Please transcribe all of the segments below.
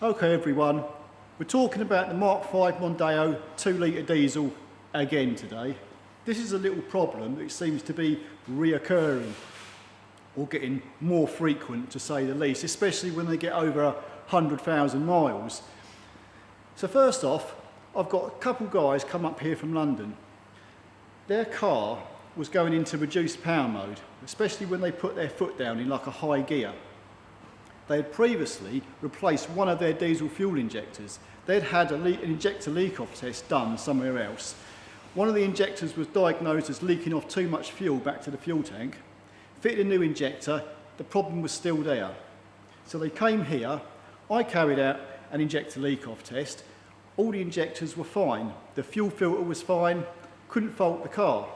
Okay everyone, we're talking about the Mark 5 Mondeo 2 litre diesel again today. This is a little problem that seems to be reoccurring or getting more frequent, to say the least, especially when they get over 100,000 miles. So first off, I've got a couple guys come up here from London. Their car was going into reduced power mode, especially when they put their foot down in like a high gear. They had previously replaced one of their diesel fuel injectors. They'd had an injector leak-off test done somewhere else. One of the injectors was diagnosed as leaking off too much fuel back to the fuel tank. Fitted a new injector, the problem was still there. So they came here, I carried out an injector leak-off test. All the injectors were fine. The fuel filter was fine, couldn't fault the car.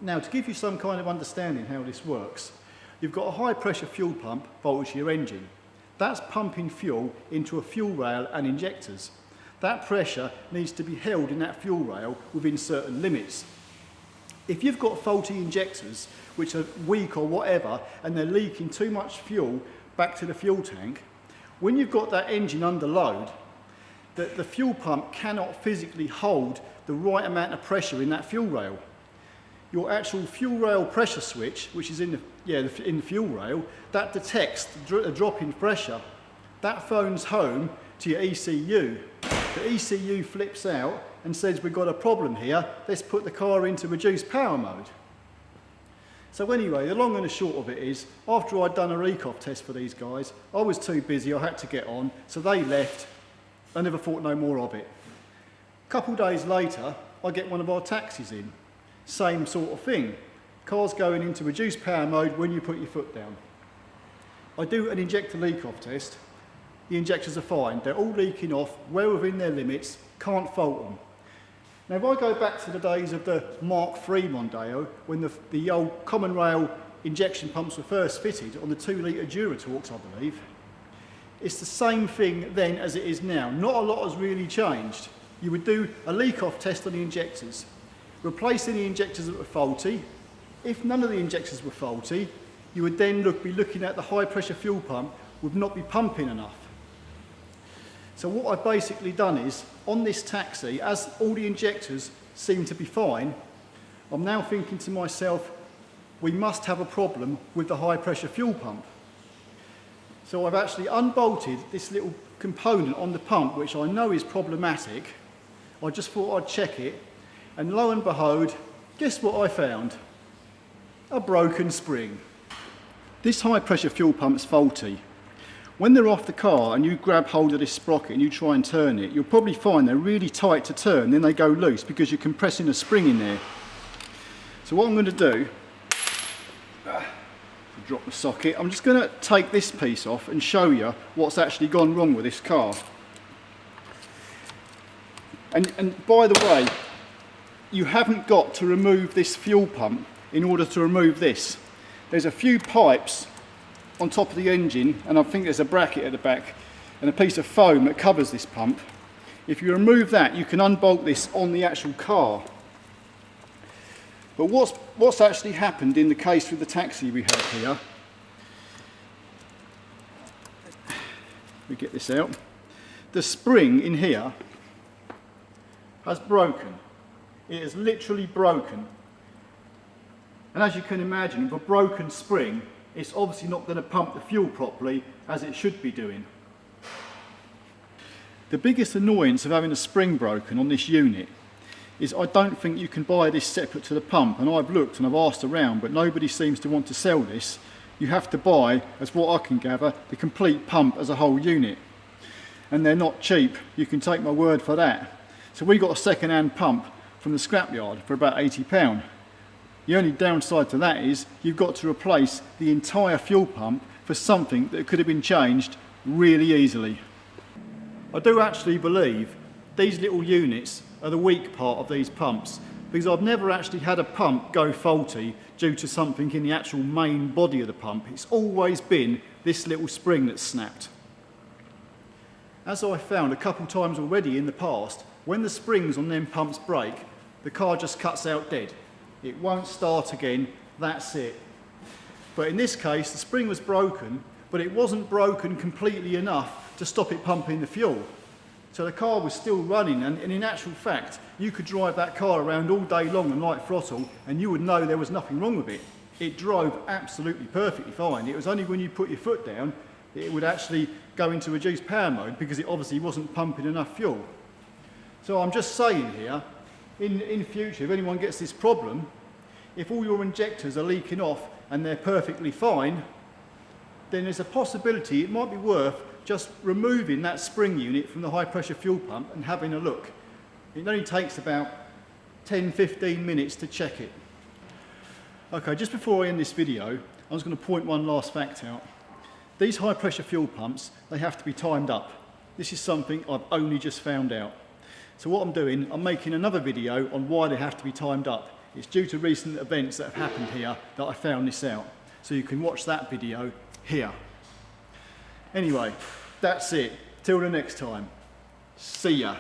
Now, to give you some kind of understanding how this works, you've got a high pressure fuel pump bolted to your engine. That's pumping fuel into a fuel rail and injectors. That pressure needs to be held in that fuel rail within certain limits. If you've got faulty injectors, which are weak or whatever, and they're leaking too much fuel back to the fuel tank, when you've got that engine under load, the fuel pump cannot physically hold the right amount of pressure in that fuel rail. Your actual fuel rail pressure switch, which is in the fuel rail, that detects the drop in pressure. That phones home to your ECU. The ECU flips out and says, we've got a problem here, let's put the car into reduced power mode. So anyway, the long and the short of it is, after I'd done a leak-off test for these guys, I was too busy, I had to get on, so they left. I never thought no more of it. A couple of days later, I get one of our taxis in. Same sort of thing. Car's going into reduced power mode when you put your foot down. I do an injector leak-off test. The injectors are fine. They're all leaking off, well within their limits, can't fault them. Now, if I go back to the days of the Mark 3 Mondeo, when the old common rail injection pumps were first fitted on the 2 litre Duratorques, I believe, it's the same thing then as it is now. Not a lot has really changed. You would do a leak-off test on the injectors, replace any injectors that were faulty. If none of the injectors were faulty, you would then be looking at the high pressure fuel pump would not be pumping enough. So what I've basically done is, on this taxi, as all the injectors seem to be fine, I'm now thinking to myself, we must have a problem with the high pressure fuel pump. So I've actually unbolted this little component on the pump, which I know is problematic. I just thought I'd check it. And lo and behold, guess what I found? A broken spring. This high pressure fuel pump's faulty. When they're off the car and you grab hold of this sprocket and you try and turn it, you'll probably find they're really tight to turn, then they go loose because you're compressing a spring in there. So what I'm going to do, drop the socket, I'm just going to take this piece off and show you what's actually gone wrong with this car. And by the way, you haven't got to remove this fuel pump in order to remove this. There's a few pipes on top of the engine, and I think there's a bracket at the back and a piece of foam that covers this pump. If you remove that, you can unbolt this on the actual car. But what's actually happened in the case with the taxi we have here, we get this out, the spring in here has broken. It is literally broken. And as you can imagine, with a broken spring, it's obviously not going to pump the fuel properly as it should be doing. The biggest annoyance of having a spring broken on this unit is I don't think you can buy this separate to the pump, and I've looked and I've asked around, but nobody seems to want to sell this. You have to buy, as what I can gather, the complete pump as a whole unit. And they're not cheap, you can take my word for that. So we got a second-hand pump from the scrapyard for about £80. The only downside to that is you've got to replace the entire fuel pump for something that could have been changed really easily. I do actually believe these little units are the weak part of these pumps, because I've never actually had a pump go faulty due to something in the actual main body of the pump. It's always been this little spring that's snapped. As I found a couple times already in the past, when the springs on them pumps break, the car just cuts out dead. It won't start again, that's it. But in this case, the spring was broken, but it wasn't broken completely enough to stop it pumping the fuel. So the car was still running, and in actual fact, you could drive that car around all day long and light throttle, and you would know there was nothing wrong with it. It drove absolutely perfectly fine. It was only when you put your foot down, it would actually go into reduced power mode because it obviously wasn't pumping enough fuel. So I'm just saying here, in future, if anyone gets this problem, if all your injectors are leaking off and they're perfectly fine, then there's a possibility it might be worth just removing that spring unit from the high pressure fuel pump and having a look. It only takes about 10-15 minutes to check it. Okay, just before I end this video, I was going to point one last fact out. These high pressure fuel pumps, they have to be timed up. This is something I've only just found out. So what I'm doing, I'm making another video on why they have to be timed up. It's due to recent events that have happened here that I found this out. So you can watch that video here. Anyway, that's it. Till the next time. See ya.